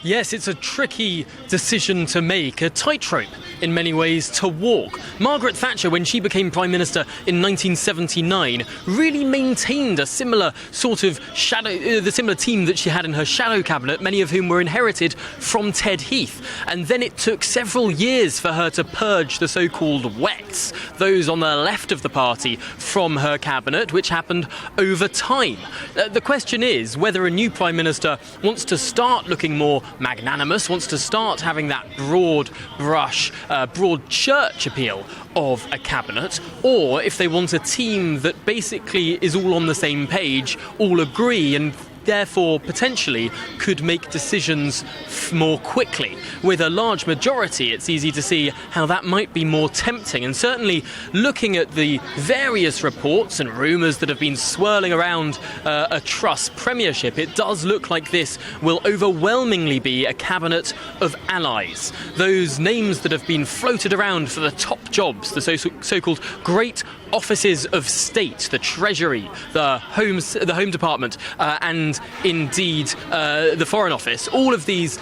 Yes, it's a tricky decision to make, a tightrope in many ways to walk. Margaret Thatcher, when she became Prime Minister in 1979, really maintained a similar sort of the similar team that she had in her shadow cabinet, many of whom were inherited from Ted Heath. And then it took several years for her to purge the so-called wets, those on the left of the party, from her cabinet, which happened over time. The question is whether a new Prime Minister wants to start looking more magnanimous, wants to start having that broad brush, broad church appeal of a cabinet, or if they want a team that basically is all on the same page, all agree, and therefore potentially could make decisions more quickly. With a large majority, it's easy to see how that might be more tempting. And certainly looking at the various reports and rumours that have been swirling around a Truss premiership, it does look like this will overwhelmingly be a cabinet of allies. Those names that have been floated around for the top jobs, the so-called great offices of state, the Treasury, the Home Department, and indeed the Foreign Office. All of these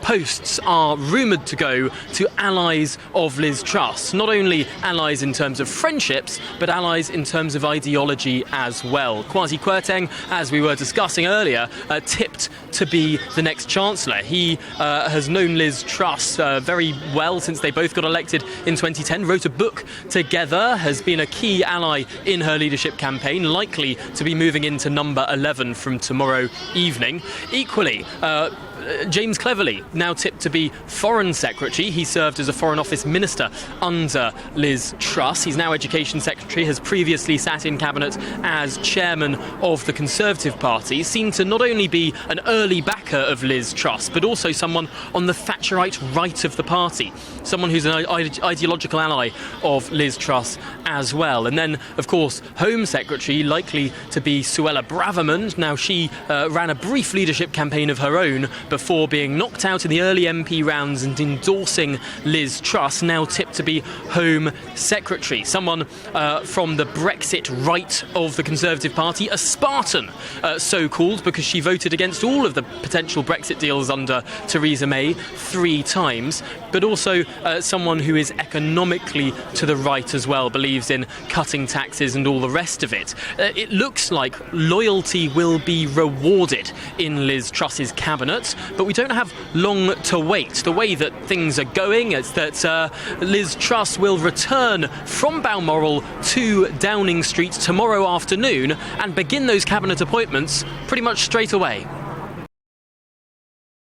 posts are rumoured to go to allies of Liz Truss. Not only allies in terms of friendships, but allies in terms of ideology as well. Kwasi Kwarteng, as we were discussing earlier, tipped to be the next Chancellor. He has known Liz Truss very well since they both got elected in 2010, wrote a book together, has been a key ally in her leadership campaign, likely to be moving into number 11 from tomorrow evening. Equally, James Cleverly, now tipped to be Foreign Secretary. He served as a Foreign Office Minister under Liz Truss. He's now Education Secretary, has previously sat in Cabinet as Chairman of the Conservative Party, seen to not only be an early backer of Liz Truss, but also someone on the Thatcherite right of the party, someone who's an ideological ally of Liz Truss as well. And then, of course, Home Secretary, likely to be Suella Braverman. Now, she ran a brief leadership campaign of her own before being knocked out in the early MP rounds and endorsing Liz Truss, now tipped to be Home Secretary. Someone from the Brexit right of the Conservative Party, a Spartan, so-called, because she voted against all of the potential Brexit deals under Theresa May 3 times, but also someone who is economically to the right as well, believes in cutting taxes and all the rest of it. It looks like loyalty will be rewarded in Liz Truss's cabinet, but we don't have long to wait. The way that things are going is that Liz Truss will return from Balmoral to Downing Street tomorrow afternoon and begin those cabinet appointments pretty much straight away.